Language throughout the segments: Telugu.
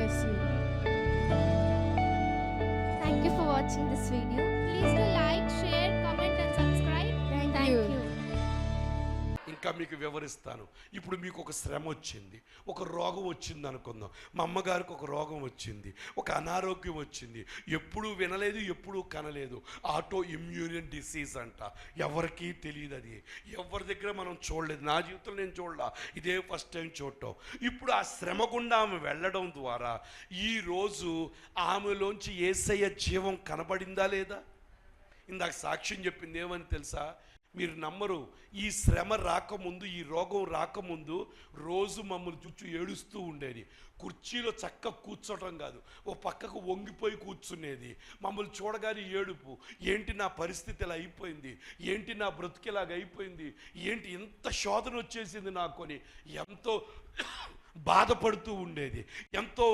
bless you. Thank you for watching this video. Please do like, share, comment and subscribe. Thank you. you. ఇంకా మీకు వివరిస్తాను. ఇప్పుడు మీకు ఒక శ్రమ వచ్చింది, ఒక రోగం వచ్చింది అనుకుందాం. మా అమ్మగారికి ఒక రోగం వచ్చింది, ఒక అనారోగ్యం వచ్చింది. ఎప్పుడూ వినలేదు, ఎప్పుడూ కనలేదు. ఆటో ఇమ్యూన్ డిసీజ్ అంట. ఎవరికీ తెలియదు, అది ఎవరి దగ్గర మనం చూడలేదు. నా జీవితంలో నేను చూడలా, ఇదే ఫస్ట్ టైం చూడటం. ఇప్పుడు ఆ శ్రమ గుండా ఆమె వెళ్ళడం ద్వారా ఈరోజు ఆమెలోంచి యేసయ్య జీవం కనబడిందా లేదా? ఇందాక సాక్ష్యం చెప్పింది ఏమని తెలుసా? మీరు నమ్మరు, ఈ శ్రమ రాకముందు, ఈ రోగం రాకముందు రోజు మమ్మల్ని చుట్టూ ఏడుస్తూ ఉండేది. కుర్చీలో చక్కగా కూర్చోటం కాదు, ఓ పక్కకు వంగిపోయి కూర్చునేది. మమ్మల్ని చూడగానే ఏడుపు. ఏంటి నా పరిస్థితి ఇలా అయిపోయింది, ఏంటి నా బ్రతికిలాగా అయిపోయింది, ఏంటి ఎంత శోధన వచ్చేసింది నాకు అని ఎంతో బాధపడుతూ ఉండేది. ఎంతో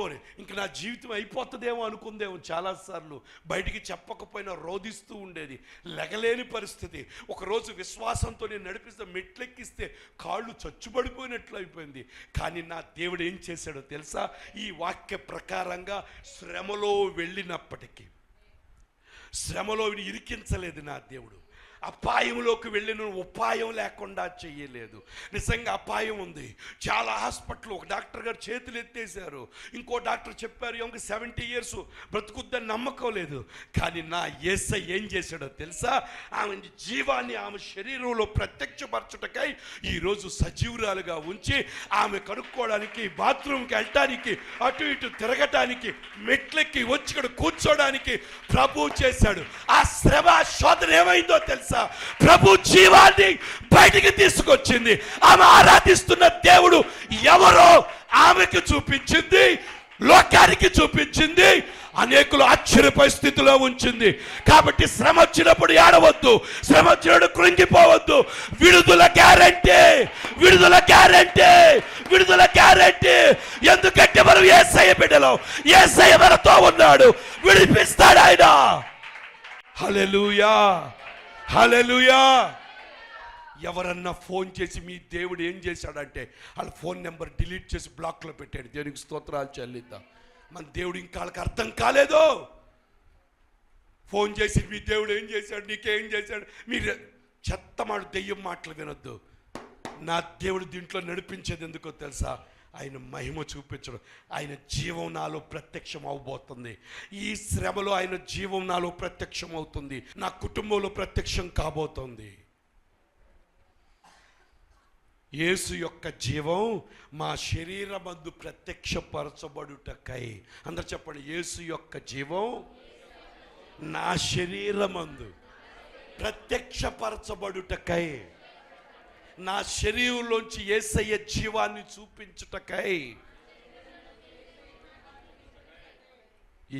ఇంక నా జీవితం అయిపోతుందేమో అనుకుందేమో. చాలాసార్లు బయటికి చెప్పకపోయినా రోధిస్తూ ఉండేది. లెగలేని పరిస్థితి. ఒకరోజు విశ్వాసంతో నేను నడిపిస్తే మెట్లెక్కిస్తే కాళ్ళు చచ్చుబడిపోయినట్లు అయిపోయింది. కానీ నా దేవుడు ఏం చేశాడో తెలుసా? ఈ వాక్య ప్రకారంగా శ్రమలో వెళ్ళినప్పటికీ శ్రమలో ఇరికించలేదు నా దేవుడు. అపాయంలోకి వెళ్ళిన ఉపాయం లేకుండా చెయ్యలేదు. నిజంగా అపాయం ఉంది. చాలా హాస్పిటల్, ఒక డాక్టర్ గారు చేతులు ఎత్తేసారు, ఇంకో డాక్టర్ చెప్పారు ఇంక 70 years బ్రతుకుద్దని నమ్మకం లేదు. కానీ నా యేసయ్య ఏం చేశాడో తెలుసా? ఆమె జీవాన్ని ఆమె శరీరంలో ప్రత్యక్షపరచుటకై ఈరోజు సజీవురాలుగా ఉంచి ఆమె కనుక్కోవడానికి, బాత్రూమ్కి వెళ్ళటానికి, అటు ఇటు తిరగటానికి, మెట్లెక్కి వచ్చి ఇక్కడ కూర్చోడానికి ప్రభు చేశాడు. ఆ శ్రమ శోధన ఏమైందో తెలుసా? ప్రభు జీవాన్ని బయటికి తీసుకొచ్చింది. ఆమె ఆరాధిస్తున్న దేవుడు ఎవరో ఆమెకి చూపించింది, లోకానికి చూపించింది, అనేకులు ఆశ్చర్యపోయే స్థితిలో ఉంచింది. కాబట్టి శ్రమ వచ్చినప్పుడు ఏడవద్దు, శ్రమ వచ్చినప్పుడు కృంగిపోవద్దు. విడుదల గ్యారెంటీ, విడుదల గ్యారెంటీ, విడుదల గ్యారెంటీ. ఎందుకంటే మనం యేసయ్య బిడ్డలో, యేసయ్య మనతో ఉన్నాడు, విడిపిస్తాడు ఆయన. హల్లెలూయా, హల్లెలూయా. ఎవరన్నా ఫోన్ చేసి మీ దేవుడు ఏం చేశాడంటే వాళ్ళ ఫోన్ నెంబర్ డిలీట్ చేసి బ్లాక్లో పెట్టాడు. దేవునికి స్తోత్రాలు చెల్లిద్దాం. మన దేవుడు ఇంకా వాళ్ళకి అర్థం కాలేదు. ఫోన్ చేసి మీ దేవుడు ఏం చేశాడు, నీకేం చేశాడు, మీరు చెత్తమాడు దెయ్యం మాటలు వినొద్దు. నా దేవుడు దీంట్లో నడిపించేది ఎందుకో తెలుసా? ఆయన మహిమ చూపించడం. ఆయన జీవం నాలో ప్రత్యక్షం అవబోతుంది. ఈ శ్రమలో ఆయన జీవం నాలో ప్రత్యక్షం అవుతుంది, నా కుటుంబంలో ప్రత్యక్షం కాబోతుంది. యేసు యొక్క జీవం మా శరీరమందు ప్రత్యక్షపరచబడుటకై. అందరు చెప్పండి, యేసు యొక్క జీవం నా శరీరమందు ప్రత్యక్షపరచబడుటకై, నా శరీరంలోంచి యేసయ్య జీవాన్ని చూపించుటకై.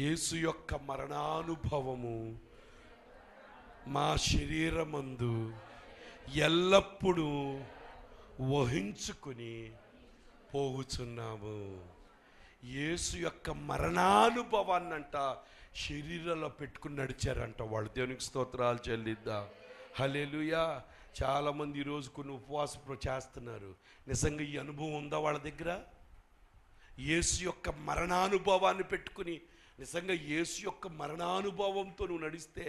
యేసు యొక్క మరణానుభవము మా శరీరమందు ఎల్లప్పుడూ వహించుకుని పోగుచున్నాము. యేసు యొక్క మరణానుభవాన్నంట శరీరంలో పెట్టుకుని నడిచారంట వాళ్ళు. దేవునికి స్తోత్రాలు చెల్లిద్దాం. హల్లెలూయా. చాలామంది ఈరోజు కొన్ని ఉపవాసం చేస్తున్నారు. నిజంగా ఈ అనుభవం ఉందా వాళ్ళ దగ్గర? యేసు యొక్క మరణానుభవాన్ని పెట్టుకుని, నిజంగా యేసు యొక్క మరణానుభవంతో నువ్వు నడిస్తే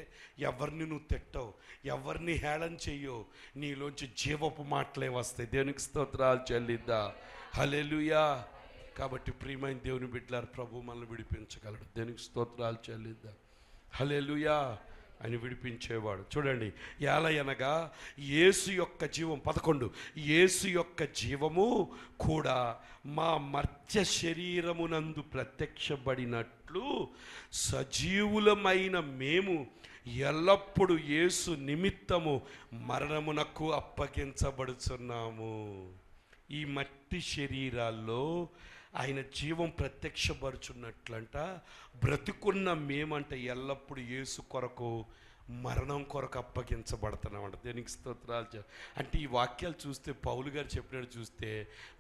ఎవరిని నువ్వు తిట్టవు, ఎవరిని హేళన చెయ్యవు, నీలోంచి జీవపు మాటలే వస్తాయి. దేవునికి స్తోత్రాలు చెల్లిద్దా. హల్లెలూయా. కాబట్టి ప్రియమైన దేవుని బిడ్డలారా, ప్రభు మనల్ని విడిపించగలడు. దేవునికి స్తోత్రాలు చెల్లిద్దా. హల్లెలూయా. అని విడిపించేవాడు. చూడండి, ఎలయనగా యేసు యొక్క జీవం 11, యేసు యొక్క జీవము కూడా మా మర్త్య శరీరమునందు ప్రత్యక్షపడినట్లు సజీవులమైన మేము ఎల్లప్పుడూ యేసు నిమిత్తము మరణమునకు అప్పగించబడుచున్నాము. ఈ మట్టి శరీరాల్లో ఆయన జీవం ప్రత్యక్షపరుచున్నట్లంట బ్రతుకున్న మేమంట ఎల్లప్పుడూ యేసు కొరకు మరణం కొరకు అప్పగించబడుతున్నామంట. దేనికి స్తోత్రాలు. అంటే ఈ వాక్యాలు చూస్తే, పౌలు గారు చెప్పినట్టు చూస్తే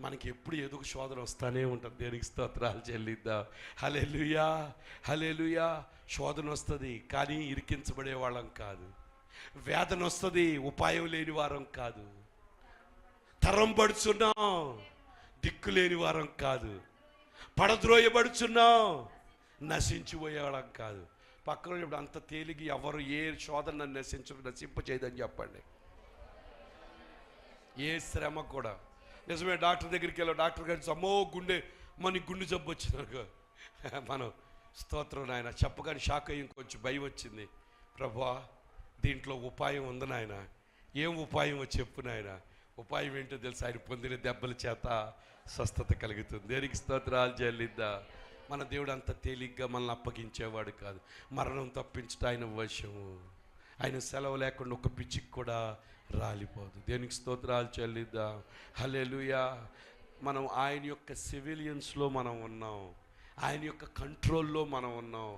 మనకి ఎప్పుడు ఏదో ఒక శోధన వస్తూనే ఉంటుంది. దేనికి స్తోత్రాలు చెల్లిద్దాం. హల్లెలూయా, హల్లెలూయా. శోధన వస్తుంది కానీ ఇరికించబడే వాళ్ళం కాదు. వేదన వస్తుంది, ఉపాయం లేని వారం కాదు. తరం పడుచున్నాం, దిక్కు లేని వారం కాదు. పడద్రోయబడుచున్నాం, నశించిపోయేవాళ్ళం కాదు. పక్కన ఇప్పుడు అంత తేలిగి ఎవరు ఏ శోధన నశింపచేయదని చెప్పండి. ఏ శ్రమ కూడా. నిజమే, డాక్టర్ దగ్గరికి వెళ్ళాం, డాక్టర్ గారి అమ్మో మనకి గుండె జబ్బు వచ్చినాక మనం స్తోత్రం నాయన చెప్పగానే షాక్ అయ్యి కొంచెం భయం వచ్చింది. ప్రభువా దీంట్లో ఉపాయం ఉంది నాయన. ఏం ఉపాయం చెప్పు నాయన. ఉపాయం ఏంటో తెలుసు, ఆయన పొందిన దెబ్బల చేత స్వస్థత కలుగుతుంది. దేనికి స్తోత్రాలు చెల్లిద్దా. మన దేవుడు అంత తేలిగ్గా మనల్ని అప్పగించేవాడు కాదు. మరణం తప్పించడం ఆయన వశము. ఆయన సెలవు లేకుండా ఒక పిచ్చికి కూడా రాలిపోదు. దేనికి స్తోత్రాలు చెల్లిద్దా. హల్లెలూయా. మనం ఆయన యొక్క సివిలియన్స్లో మనం ఉన్నాం, ఆయన యొక్క కంట్రోల్లో మనం ఉన్నాం,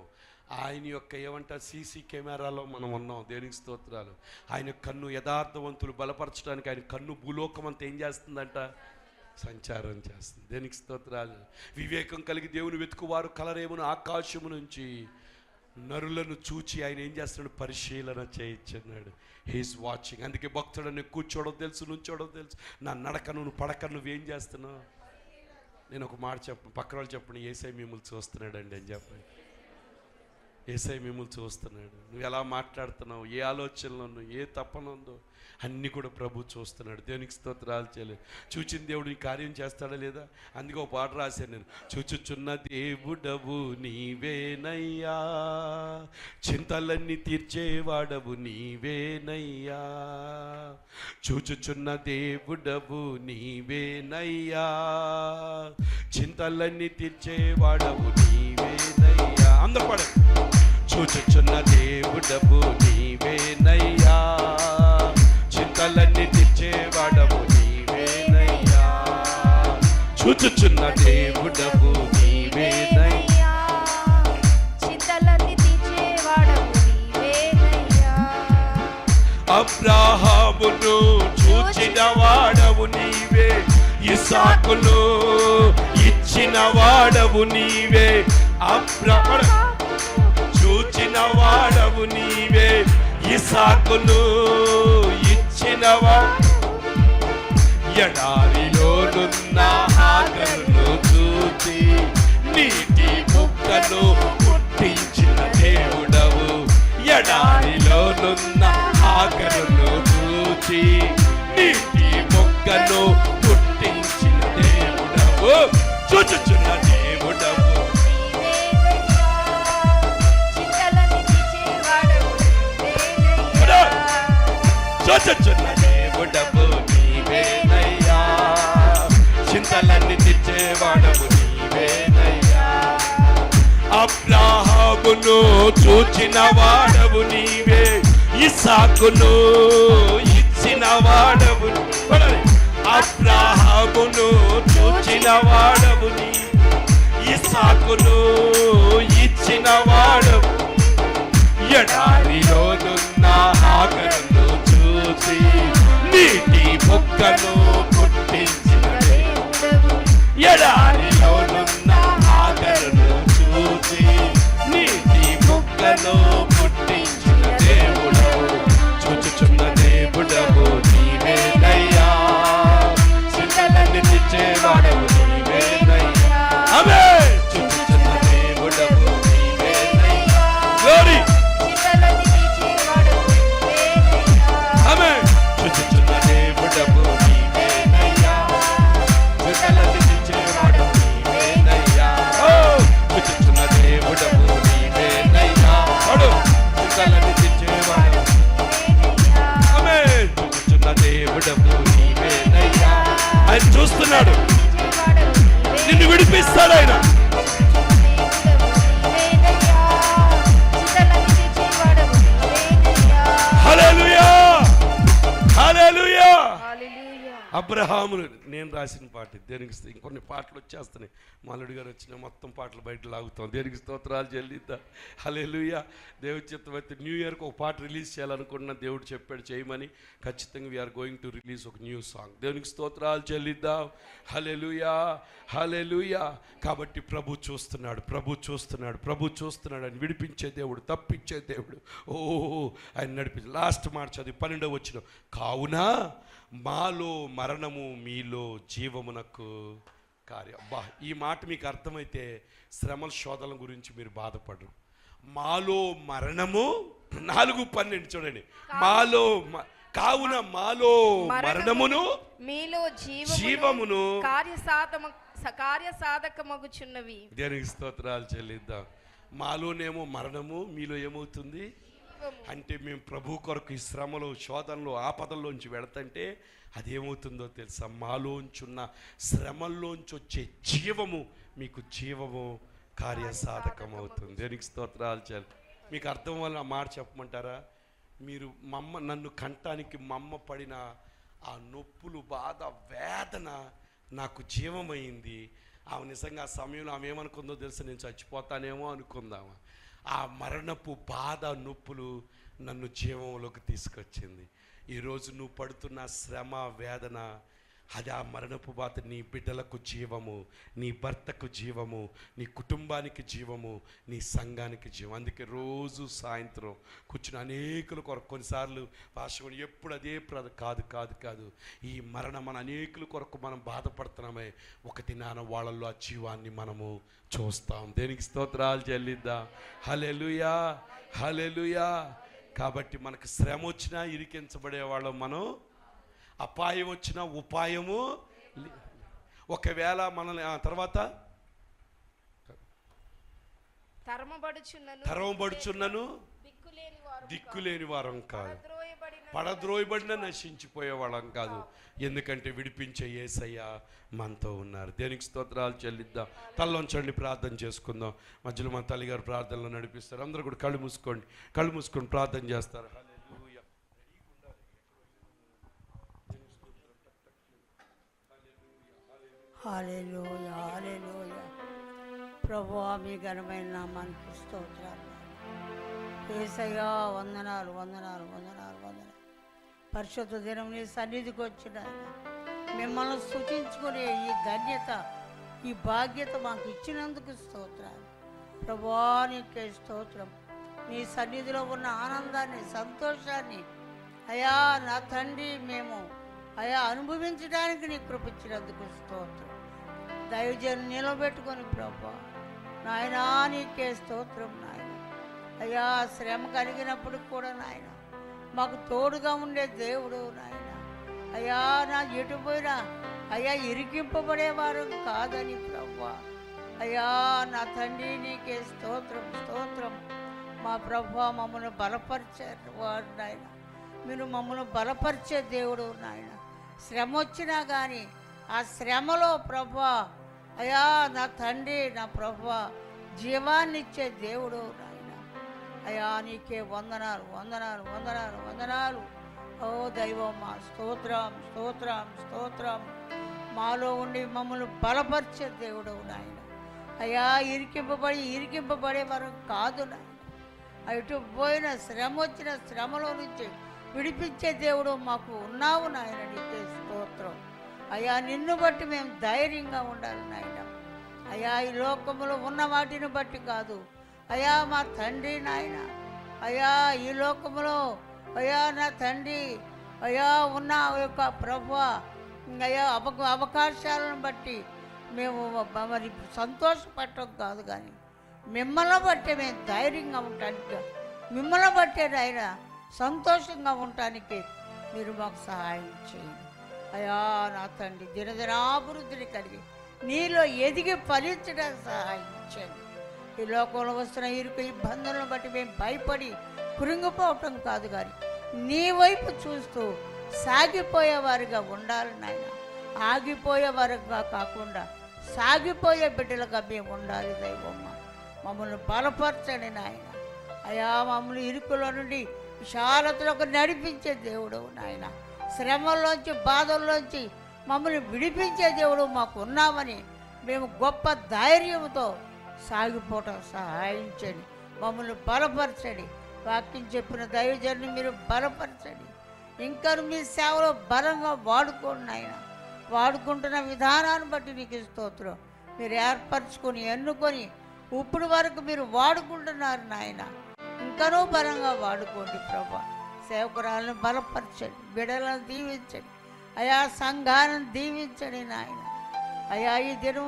ఆయన యొక్క ఏమంటారు సీసీ కెమెరాలో మనం ఉన్నాం. దేనికి స్తోత్రాలు. ఆయన కన్ను యథార్థవంతులు బలపరచడానికి ఆయన కన్ను భూలోకం అంతా ఏం చేస్తుందంట, సంచారం చేస్తుంది. దేనికి స్తోత్రాలు. వివేకం కలిగి దేవుని వెతుకువారు కలరేమును ఆకాశము నుంచి నరులను చూచి ఆయన ఏం చేస్తున్నాడు, పరిశీలన చేయించున్నాడు. He's watching. అందుకే భక్తుడని కూర్చోవడం తెలుసు, నుంచోవడం తెలుసు, నా నడక నువ్వు పడక నువ్వేం చేస్తున్నావు. నేను ఒక మాట పక్కన వాళ్ళు చెప్పండి, యేసయ్య మిమ్మల్ని చూస్తున్నాడండి అని చెప్పండి. యేసయ్య మిమ్మల్ని చూస్తున్నాడు. నువ్వు ఎలా మాట్లాడుతున్నావు, ఏ ఆలోచనలో ఉన్నావు, ఏ తపన ఉందో అన్నీ కూడా ప్రభు చూస్తున్నాడు. దేవునికి స్తోత్రాలు చేయలేదు. చూచిన దేవుడు ఈ కార్యం చేస్తాడా లేదా. అందుకే ఒక పాట రాశాను నేను. చూచుచున్న దేవుడవు నీవేనయ్యా, చింతలన్నీ తీర్చేవాడవు నీవేనయ్యా. చూచుచున్న దేవుడవు నీవేనయ్యా, చింతలన్నీ తీర్చేవాడవు నీవేనయ్యా. అందరూ పాడ. చూచుచున్న దేవుడవు నీవేనయ్యా, చింతలన్నీ తీర్చేవాడవు నీవేనయ్యా. చూచుచున్న దేవుడవు నీవేనయ్యా, చింతలన్నీ తీర్చేవాడవు నీవేనయ్యా. అబ్రాహామును చూచిన వాడవు నీవే, ఇస్సాకును ఇచ్చిన వాడవు నీవే. చూచిన వాడవు నీవే, ఇస్సాకును ఇచ్చినవా. ఎడారిలోనున్న హాగరును చూచి నీటి ముక్కను పుట్టించిన దేవుడవు. ఎడారిలోనున్న హాగరును చూచి నీటి ముక్కను పుట్టించిన దేవుడవు. చూచుచున్న దేవుడవు చూచుచున్న దేవుడవు నీవేనయ్యా, చింతలన్నీ తీర్చేవాడవు నీవేనయ్యా. అబ్రాహామును చూచిన వాడవు నీవే, ఇస్సాకును ఇచ్చిన వాడవు. అబ్రాహామును చూచిన వాడవు నీ, ఇస్సాకును ఇచ్చిన వాడవు. ఎడారిలోనున్న హాగరును చూసి నీటి మొక్కను పుట్టించిన దేవుడవు. ఎడారిలోనున్న హాగరును చూసి నీటి మొక్కను పుట్టించిన దేవుడవు. చూచుచున్న దేవుడవు నీవేనయ్యా, చింతలన్నీ తీర్చేవాడవు నీవేనయ్యా. ఆమేన్. చూచుచున్న దేవుడవు నీవేనయ్యా. గ్లోరీ. ఆమేన్. చూచుచున్న దేవుడవు నీవేనయ్యా, చింతలన్నీ తీర్చేవాడవు నీవేనయ్యా. ఓ చూచుచున్న దేవుడవు నీవేనయ్యా, చింతలన్నీ తీర్చేవాడవు. ఆమేన్. చూచుచున్న దేవుడవు నీవేనయ్యా. ఆయన చూస్తున్నాడు, నిన్ను విడిపిస్తాడు ఆయన. హల్లెలూయా, హల్లెలూయా. అబ్రహాములు నేను రాసిన పాట. దేనికి ఇంకొన్ని పాటలు వచ్చేస్తున్నాయి. మాలుడి గారు వచ్చిన మొత్తం పాటలు బయట లాగుతాం. దేనికి స్తోత్రాలు చెల్లిద్దా. హల్లెలూయా. దేవుడి చిత్తమైతే న్యూ ఇయర్కి ఒక పాట రిలీజ్ చేయాలనుకున్న దేవుడు చెప్పాడు చేయమని. ఖచ్చితంగా వీఆర్ గోయింగ్ టు రిలీజ్ ఒక న్యూ సాంగ్. దేవునికి స్తోత్రాలు చెల్లిద్దాం. హల్లెలూయా, హల్లెలూయా. కాబట్టి ప్రభు చూస్తున్నాడు, ప్రభు చూస్తున్నాడు, ప్రభు చూస్తున్నాడు. ఆయన విడిపించే దేవుడు, తప్పించే దేవుడు. ఓ ఆయన నడిపించే. లాస్ట్ మాట చదివి 12వ వచనం. కావున మాలో మరణము మీలో జీవమునకు కార్యం. బా, ఈ మాట మీకు అర్థమైతే శ్రమల శోధనల గురించి మీరు బాధపడరు. మాలో మరణము 4:12 చూడండి. కావున మాలో మరణమును మీలో జీవమును కార్యసాధకమగుచున్నవి. దేనికి స్తోత్రాలు చెల్లిద్దాం. మాలోనేమో మరణము, మీలో ఏమవుతుంది అంటే మేము ప్రభు కొరకు ఈ శ్రమలు శోధనలు ఆపదల్లోంచి వెళతంటే అదేమవుతుందో తెలుసా? మాలోంచున్న శ్రమల్లోంచి వచ్చే జీవము మీకు జీవము కార్యసాధకం అవుతుంది. దేనికి స్తోత్రాలు చెల్లి. మీకు అర్థం వల్ల ఆ మాట చెప్పమంటారా? మీరు నన్ను కంటానికి మమ్మ పడిన ఆ నొప్పులు, బాధ, వేదన నాకు జీవమైంది. ఆమె నిజంగా ఆ సమయంలో ఆమె ఏమనుకుందో తెలుసు, నేను చచ్చిపోతానేమో అనుకుందామా. ఆ మరణపు బాధ, నొప్పులు నన్ను జీవంలోకి తీసుకొచ్చింది. ఈరోజు నువ్వు పడుతున్న శ్రమ, వేదన, అది ఆ మరణపు బాధ నీ బిడ్డలకు జీవము, నీ భర్తకు జీవము, నీ కుటుంబానికి జీవము, నీ సంఘానికి జీవం. అందుకే రోజు సాయంత్రం కూర్చుని అనేకుల కొరకు, కొన్నిసార్లు భాష ఎప్పుడు అదే కాదు ఈ మరణం మన అనేకుల కొరకు మనం బాధపడుతున్నామే, ఒకటి నాన్న వాళ్ళల్లో ఆ జీవాన్ని మనము చూస్తాం. దేనికి స్తోత్రాలు చెల్లిద్దాం. హల్లెలూయా, హల్లెలూయా. కాబట్టి మనకు శ్రమ వచ్చినా ఇరికించబడేవాళ్ళం మనం, అపాయం వచ్చిన ఉపాయము. ఒకవేళ మనల్ని తర్వాత తరమబడుచున్నను దిక్కులేని వారం కాదు, పడద్రోయబడిన నశించిపోయే వాళ్ళం కాదు. ఎందుకంటే విడిపించే యేసయ్య మనతో ఉన్నారు. దేనికి స్తోత్రాలు చెల్లిద్దాం. తల్లోంచండి, ప్రార్థన చేసుకుందాం. మధ్యలో మన తల్లిగారు ప్రార్థనలో నడిపిస్తారు. అందరూ కూడా కళ్ళు మూసుకొని ప్రార్థన చేస్తారు. హల్లెలూయా, హల్లెలూయా. ప్రభువా, మీ ఘనమైన నామానికి స్తోత్రాలు. యేసయ్యా, వందనాలు వందనాలు వందనాలు వందనాలు. పరిశుద్ధ దినం నీ సన్నిధికి వచ్చిన మిమ్మల్ని స్తుతించుకునే ఈ ధన్యత, ఈ బాధ్యత మాకు ఇచ్చినందుకు స్తోత్రాలు. ప్రభువా, నీకే స్తోత్రం. నీ సన్నిధిలో ఉన్న ఆనందాన్ని, సంతోషాన్ని అయా నా తండ్రి మేము అనుభవించడానికి నీ కృపించినందుకు స్తోత్రం. దైవజను నిలబెట్టుకొని ప్రభా నాయనా నీకే స్తోత్రం. నాయన అయ్యా, శ్రమ కలిగినప్పుడు కూడా నాయన మాకు తోడుగా ఉండే దేవుడు నాయన. అయ్యా, నా ఎటుపోయినా అయ్యా ఇరికింపబడేవారు కాదని ప్రభా అయ్యా నా తండ్రి నీకే స్తోత్రం స్తోత్రం. మా ప్రభా మమ్మల్ని బలపరిచారు వారు నాయన. మీరు మమ్మల్ని బలపరిచే దేవుడు నాయన. శ్రమ వచ్చినా కానీ ఆ శ్రమలో ప్రభా అయ్యా నా తండ్రి నా ప్రభా జీవాన్నిచ్చే దేవుడు నాయన. అయ్యా నీకే వందనాలు వందనాలు వందనాలు వందనాలు. ఓ దైవమ్మా, స్తోత్రం స్తోత్రం స్తోత్రం. మాలో ఉండి మమ్మల్ని బలపరిచే దేవుడు నాయన. అయ్యా, ఇరికింపబడే వరం కాదు నాయన. అటు పోయిన శ్రమ వచ్చిన శ్రమలో నుంచి విడిపించే దేవుడు మాకు ఉన్నావు నాయన. నీకే స్తోత్రం. అయ్యా, నిన్ను బట్టి మేము ధైర్యంగా ఉండాలి నాయన. అయ్యా, ఈ లోకంలో ఉన్న వాటిని బట్టి కాదు అయ్యా మా తండ్రి నాయన. అయ్యా, ఈ లోకంలో అయ్యా నా తండ్రి అయ్యా ఉన్న యొక్క ప్రభువా అయ్యా అవకాశాలను బట్టి మేము మరి సంతోషపడటం కాదు, కానీ మిమ్మల్ని బట్టే మేము ధైర్యంగా ఉండటానికి, మిమ్మల్ని బట్టే నాయన సంతోషంగా ఉండటానికి మీరు మాకు సహాయం చేయండి. అయ్యా నా తండ్రి, దినదినాభివృద్ధిని కలిగి నీలో ఎదిగి ఫలించడానికి సహాయం చేయండి. ఈ లోకంలో వస్తున్న ఇబ్బందులను బట్టి మేము భయపడి కృంగిపోవటం కాదు, కానీ నీ వైపు చూస్తూ సాగిపోయేవారుగా ఉండాలి నాయన. ఆగిపోయేవారుగా కాకుండా సాగిపోయే బిడ్డలుగా మేము ఉండాలి దైవమ్మ. మమ్మల్ని బలపరచండి నాయన. అయ్యా, మమ్మల్ని ఇరుకుల నుండి విశాలతలకు నడిపించే దేవుడు నాయన. శ్రమల్లోంచి బాధల్లోంచి మమ్మల్ని విడిపించే దేవుడు మాకు ఉన్నామని మేము గొప్ప ధైర్యంతో సాగిపోవటం సహాయించండి. మమ్మల్ని బలపరచండి. వాక్యం చెప్పిన దైవజన్ని మీరు బలపరచండి. ఇంకా మీ సేవలో బలంగా వాడుకోండి నాయన. వాడుకుంటున్న విధానాన్ని బట్టి నీకు స్తోత్రం. మీరు ఏర్పరచుకొని ఎన్నుకొని ఇప్పుడు వరకు మీరు వాడుకుంటున్నారు నాయన. ఇంకనూ బలంగా వాడుకోండి ప్రభా. సేవకురాలను బలపరచండి, బిడ్డలను దీవించండి. అయా సంఘాలను దీవించండి నాయన. అయ్యా ఈ దినం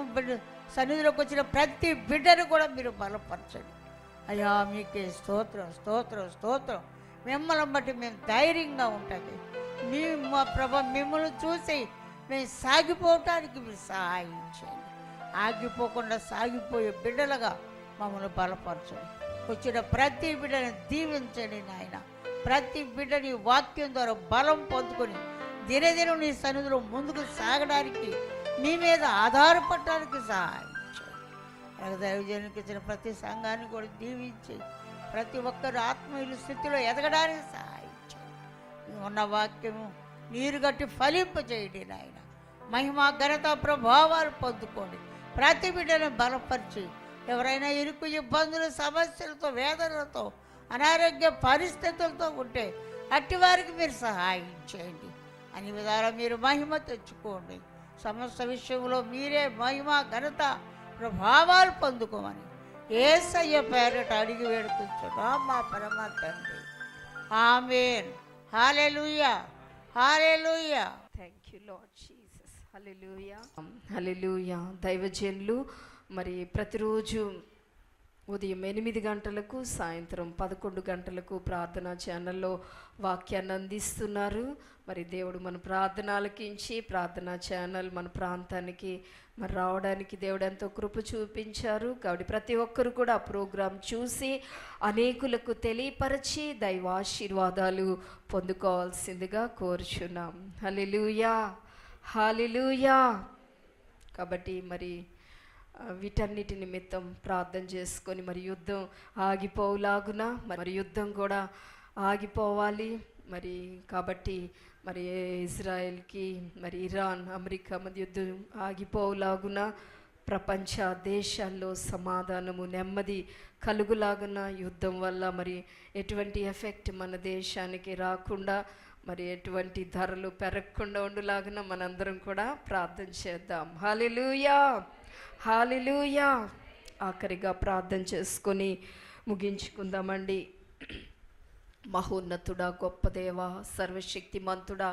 సన్నిధిలోకి వచ్చిన ప్రతి బిడ్డను కూడా మీరు బలపరచండి. అయ్యా మీకే స్తోత్రం స్తోత్రం స్తోత్రం. మిమ్మల్ని బట్టి మేము ధైర్యంగా ఉంటుంది. మా ప్రభ మిమ్మల్ని చూసి మేము సాగిపోవటానికి మీరు సహాయం చేయండి. ఆగిపోకుండా సాగిపోయే బిడ్డలుగా మమ్మల్ని బలపరచండి. వచ్చిన ప్రతి బిడ్డని దీవించండి నాయన. ప్రతి బిడ్డని వాక్యం ద్వారా బలం పొందుకొని దినదినం నీ సన్నిధిలో ముందుకు సాగడానికి మీ మీద ఆధారపడటానికి సహాయం చేయండి. దైవజనునికి ఇచ్చిన ప్రతి సంఘాన్ని కూడా దీవించి ప్రతి ఒక్కరు ఆత్మీయుల స్థితిలో ఎదగడానికి సహాయం చేయండి. ఉన్న వాక్యము నీరు గట్టి ఫలింపజేయండి నాయన. మహిమ ఘనత ప్రభావాలు పొందుకోండి. ప్రతి బిడ్డను బలపరిచి ఎవరైనా ఇరుకు ఇబ్బందులు సమస్యలతో వేదనలతో అనారోగ్య పరిస్థితులతో ఉంటే అట్టి వారికి మీరు సహాయం చేయండి. అన్ని విధాలా మీరు మహిమ తెచ్చుకోండి. సమస్త విషయంలో మీరే మహిమ ఘనత ప్రభావాలు పొందుకోమని యేసయ్య పేరట అడిగి వేడుకుంటున్నాం మా పరమ తండ్రి. Amen. Hallelujah hallelujah. Thank you Lord Jesus. Hallelujah hallelujah. దైవజనులు మరి ప్రతిరోజు ఉదయం 8 గంటలకు సాయంత్రం 11 గంటలకు ప్రార్థనా ఛానల్లో వాక్యాన్ని అందిస్తున్నారు. మరి దేవుడు మన ప్రార్థన ఆలకించి ప్రార్థనా ఛానల్ మన ప్రాంతానికి మరి రావడానికి దేవుడు ఎంతో కృప చూపించారు. కాబట్టి ప్రతి ఒక్కరు కూడా ఆ ప్రోగ్రాం చూసి అనేకులకు తెలియపరిచి దైవాశీర్వాదాలు పొందుకోవాల్సిందిగా కోరుచున్నాం. హల్లెలూయా హల్లెలూయా. కాబట్టి మరి వీటన్నిటి నిమిత్తం ప్రార్థన చేసుకొని మరి యుద్ధం ఆగిపోలాగున మరి యుద్ధం కూడా ఆగిపోవాలి. మరి కాబట్టి మరి ఇజ్రాయెల్కి మరి ఇరాన్ అమెరికా మధ్య యుద్ధం ఆగిపోలాగున ప్రపంచ దేశాల్లో సమాధానము నెమ్మది కలుగులాగున యుద్ధం వల్ల మరి ఎటువంటి ఎఫెక్ట్ మన దేశానికి రాకుండా మరి ఎటువంటి ధరలు పెరగకుండా ఉండులాగున మనందరం కూడా ప్రార్థన చేద్దాం. హల్లెలూయా హల్లెలూయా. ఆఖరిగా ప్రార్థన చేసుకొని ముగించుకుందామండి. మహోన్నతుడా, గొప్ప దేవా, సర్వశక్తిమంతుడా,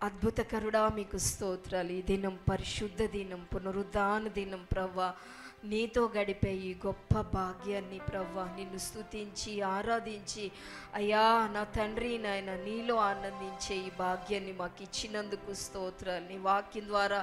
అద్భుతకరుడా, మీకు స్తోత్రాలు. ఈ దినం పరిశుద్ధ దినం, పునరుద్ధాన దినం ప్రవ్వా. నీతో గడిపే ఈ గొప్ప భాగ్యాన్ని ప్రవ్వా నిన్ను స్తుతించి ఆరాధించి అయ్యా నా తండ్రి నాయన నీలో ఆనందించే ఈ భాగ్యాన్ని మాకు ఇచ్చినందుకు స్తోత్రాలు. నీ వాక్యం ద్వారా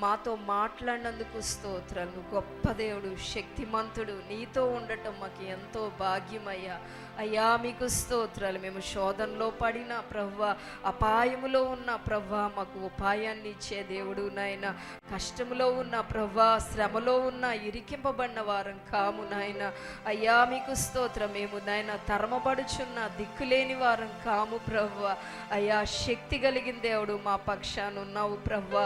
మాతో మాట్లాడినందుకు స్తోత్రాలు. గొప్ప దేవుడు, శక్తిమంతుడు, నీతో ఉండటం మాకు ఎంతో భాగ్యమయ్యా. అయ్యా మీకు స్తోత్రాలు. మేము శోధనలో పడిన ప్రవ్వా, అపాయములో ఉన్న ప్రవ్వా మాకు ఉపాయాన్ని ఇచ్చే దేవుడు నాయన. కష్టములో ఉన్న ప్రవ్వా, శ్రమలో ఉన్న ఇరికింపబడిన వారం కాము నాయన. అయ్యా మీకు స్తోత్రం. మేము నాయన తరమబడుచున్న దిక్కులేని వారం కాము ప్రవ్వా. అయ్యా శక్తి కలిగిన దేవుడు మా పక్షాన ఉన్నావు ప్రవ్వా.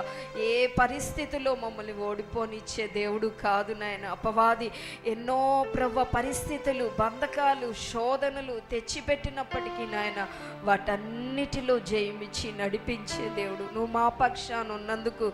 ఏ పరిస్థితుల్లో మమ్మల్ని ఓడిపోనిచ్చే దేవుడు కాదు నాయన. అపవాది ఎన్నో ప్రవ్వ పరిస్థితులు, బంధకాలు, శోధనలు తెచ్చిపెట్టినప్పటికీ నాయన వాటన్నిటిలో జయమిచ్చి నడిపించే దేవుడు. నువ్వు మా పక్షాన ఉన్నందుకు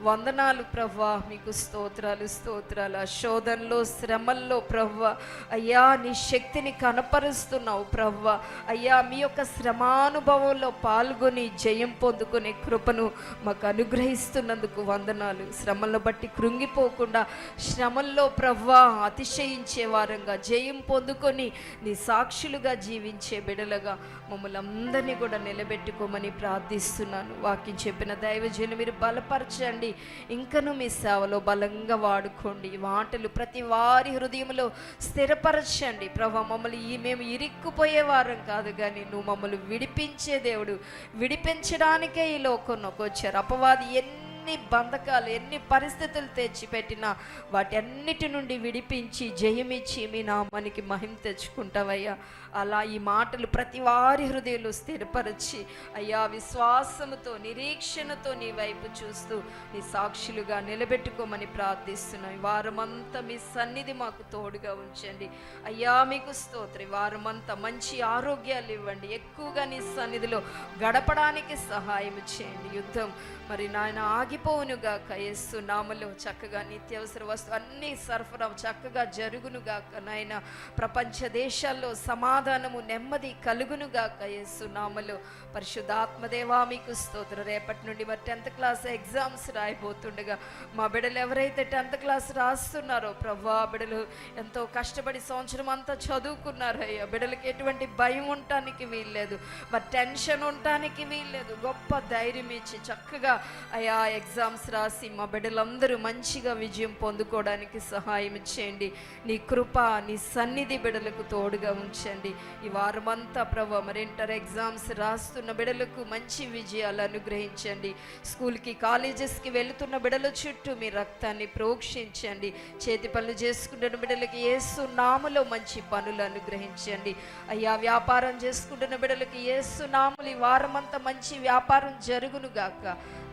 వందనాలు ప్రవ్వా. మీకు స్తోత్రాలు స్తోత్రాలు. ఆ శోధనలో, శ్రమల్లో ప్రవ్వా అయ్యా నీ శక్తిని కనపరుస్తున్నావు ప్రవ్వా. అయ్యా మీ యొక్క శ్రమానుభవంలో పాల్గొని జయం పొందుకునే కృపను మాకు అనుగ్రహిస్తున్నందుకు వందనాలు. శ్రమలను బట్టి కృంగిపోకుండా శ్రమల్లో ప్రవ్వా అతిశయించే వారంగా జయం పొందుకొని నీ సాక్షులుగా జీవించే బిడలుగా మమ్మల్ని అందరినీ కూడా నిలబెట్టుకోమని ప్రార్థిస్తున్నాను. వాక్యం చెప్పిన దైవజనులు మీరు బలపరచండి. ఇంకను మీ సేవలో బలంగా వాడుకోండి. మాటలు ప్రతి వారి హృదయంలో స్థిరపరచండి ప్రభా. మమ్మల్ని మేము ఇరుక్కుపోయే వారం కాదు కానీ నువ్వు మమ్మల్ని విడిపించే దేవుడు. విడిపించడానికే ఈ లోకంలోకి వచ్చారు. అపవాది ఎన్ని బంధకాలు, ఎన్ని పరిస్థితులు తెచ్చిపెట్టినా వాటన్నిటి నుండి విడిపించి జయమిచ్చి మీ నామానికి మహిమ తెచ్చుకుంటావయ్యా. అలా ఈ మాటలు ప్రతి వారి హృదయంలో స్థిరపరిచి అయ్యా విశ్వాసముతో, నిరీక్షణతో నీ వైపు చూస్తూ నీ సాక్షులుగా నిలబెట్టుకోమని ప్రార్థిస్తున్నాం. ఈ వారమంతా మీ సన్నిధి మాకు తోడుగా ఉంచండి అయ్యా. మీకు స్తోత్రం. ఈ వారమంతా మంచి ఆరోగ్యాలు ఇవ్వండి. ఎక్కువగా నీ సన్నిధిలో గడపడానికి సహాయం చేయండి. యుద్ధం మరి నాయన ఆగిపోవునుగాక. యేసు నామములో చక్కగా నిత్యావసర వస్తువు అన్ని సరఫరా చక్కగా జరుగునుగాక నాయన. ప్రపంచ దేశాల్లో సమాధానము నెమ్మది కలుగునుగాక యేసు నామములో. పరిశుద్ధాత్మదేవా మీకు స్తోత్రం. రేపటి నుండి మరి 10th క్లాస్ ఎగ్జామ్స్ రాయబోతుండగా మా బిడ్డలు ఎవరైతే 10th క్లాస్ రాస్తున్నారో ప్రభువా, బిడ్డలు ఎంతో కష్టపడి సంవత్సరం అంతా చదువుకున్నారు అయ్యా. బిడ్డలకి ఎటువంటి భయం ఉండటానికి వీల్లేదు, మరి టెన్షన్ ఉండటానికి వీల్లేదు. గొప్ప ధైర్యం ఇచ్చి చక్కగా అయ్యా ఎగ్జామ్స్ రాసి మా బిడ్డలందరూ మంచిగా విజయం పొందుకోవడానికి సహాయం చేయండి. నీ కృప, నీ సన్నిధి బిడ్డలకు తోడుగా ఉంచండి. ఈ వారమంతా ప్రభు మరి ఇంటర్ ఎగ్జామ్స్ రాస్తున్న బిడ్డలకు మంచి విజయాలు అనుగ్రహించండి. స్కూల్కి కాలేజెస్కి వెళుతున్న బిడ్డల చుట్టూ మీ రక్తాన్ని ప్రోక్షించండి. చేతి పనులు చేసుకుంటున్న బిడ్డలకి యేసు నామములో మంచి పనులు అనుగ్రహించండి అయ్యా. వ్యాపారం చేసుకుంటున్న బిడ్డలకి యేసు నామములో ఈ వారమంతా మంచి వ్యాపారం జరుగునుగాక.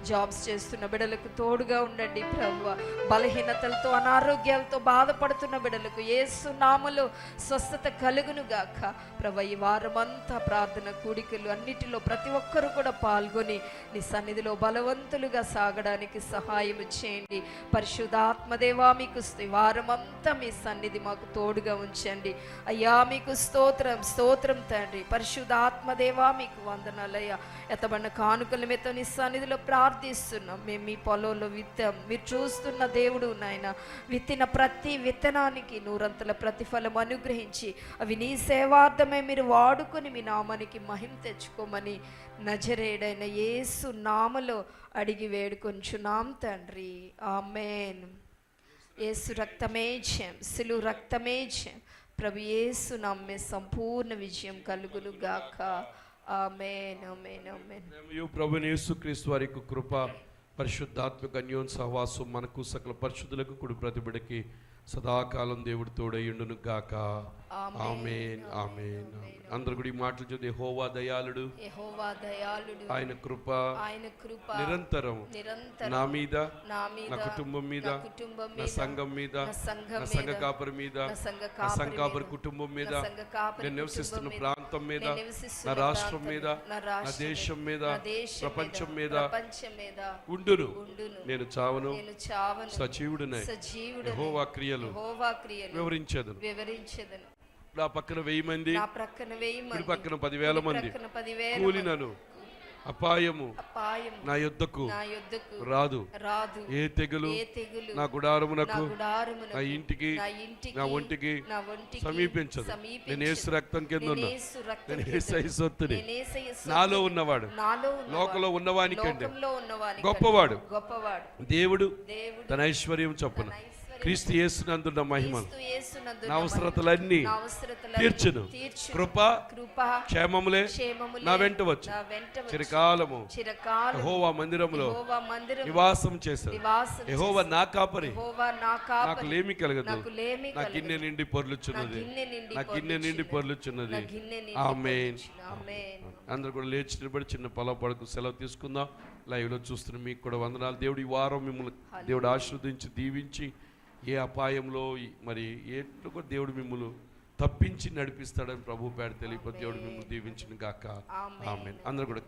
జాబ్స్ చేస్తున్న బిడ్డలకు తోడుగా ఉండండి ప్రభువా. బలహీనతలతో అనారోగ్యాలతో బాధపడుతున్న బిడ్డలకు యేసు నామములో స్వస్థత కలుగునుగాక ప్రభువా. ఈ వారమంతా ప్రార్థన కూడికలు అన్నిటిలో ప్రతి ఒక్కరూ కూడా పాల్గొని నీ సన్నిధిలో బలవంతులుగా సాగడానికి సహాయం చేయండి. పరిశుద్ధాత్మదేవా మీకు వారమంతా మీ సన్నిధి మాకు తోడుగా ఉంచండి అయ్యా. మీకు స్తోత్రం స్తోత్రం తండ్రి. పరిశుద్ధాత్మదేవా మీకు వందనాలయ్యా. ఎత్తబడిన కానుకల మీద నీ సన్నిధిలో ప్రార్థిస్తున్నాం. మేము మీ పొలంలో విత్తాం, మీరు చూస్తున్న దేవుడు నాయన. విత్తిన ప్రతి విత్తనానికి నూరంతల ప్రతిఫలం అనుగ్రహించి అవి నీ సేవార్థమే మీరు వాడుకొని మీ నామానికి మహిమ తెచ్చుకోమని నజరేయుడైన యేసు నామములో అడిగి వేడుకొంచున్నాం తండ్రి. ఆమేన్. యేసు రక్తమే జయం, సిలువ రక్తమే జయం. ప్రభు యేసు నామమే సంపూర్ణ విజయం కలుగును గాక. ఆమేన్ ఆమేన్ ఆమేన్. ప్రభువైన యేసుక్రీస్తు వారి యొక్క కృప, పరిశుద్ధాత్మక అన్యోన్య సహవాసం మనకు సకల పరిశుద్ధులకు కుడి ప్రతి బిడ్డకి సదాకాలం దేవుడు తోడయ్యుండును గాక. ఆమేన్ ఆమేన్. అందరూ కూడా ఈ మాటలు చదివి యెహోవా దయాళుడు, యెహోవా దయాళుడు, ఆయన కృప నిరంతరం నా మీద, నా కుటుంబం మీద, నా సంఘం మీద, నా సంఘ కాపరి మీద, నా సంఘ కాపరి కుటుంబం మీద, నేను నివసిస్తున్న ప్రాంతం మీద, నా రాష్ట్రం మీద, నా దేశం మీద, ప్రపంచం మీద ఉండును. నేను చావను, సజీవుడునై యెహోవా క్రియలు వివరించెదను. నా పక్కన 1000 మంది, కుడి పక్కన 10,000 మంది కూలినను అపాయము నా యొద్దకు రాదు. ఏ తెగులు నా గుడారమునకు, నా ఇంటికి, నా ఒంటికి సమీపించదు. నేను యేసు రక్తం కింద ఉన్నా, నేను యేసయ్య సొత్తుని. నాలో ఉన్నవాడు లోకంలో ఉన్నవానికంటే గొప్పవాడు. దేవుడు తన ఐశ్వర్యం చొప్పున క్రీస్తు యేసునందున్న మహిమను నా అవసరతలన్నీ తీర్చును. కృప క్షేమములే నా వెంట వచ్చు చిరకాలము. యెహోవా మందిరములో నివాసం చేశాను. యెహోవా నా కాపరి, నాకు లేమి కలగదు. నా గిన్నె నిండి పొర్లుచున్నది, నా గిన్నె నిండి పొర్లుచున్నది. ఆమేన్. అందరూ కూడా లేచి నిలబడి చిన్న పొలపడకు సెలవు తీసుకుందాం. లైవ్లో చూస్తున్న మీకు కూడా వందనాలు. దేవుడు ఈ వారం మిమ్మల్ని దేవుడు ఆశీర్వదించి దీవించి ఏ అపాయంలో మరి ఎట్లు దేవుడు మిమ్మల్ని తప్పించి నడిపిస్తాడని ప్రభు పేరు తెలియకపోతే దేవుడు మిమ్మల్ని దీవించిన గాక. ఆమేన్. అందరూ కూడా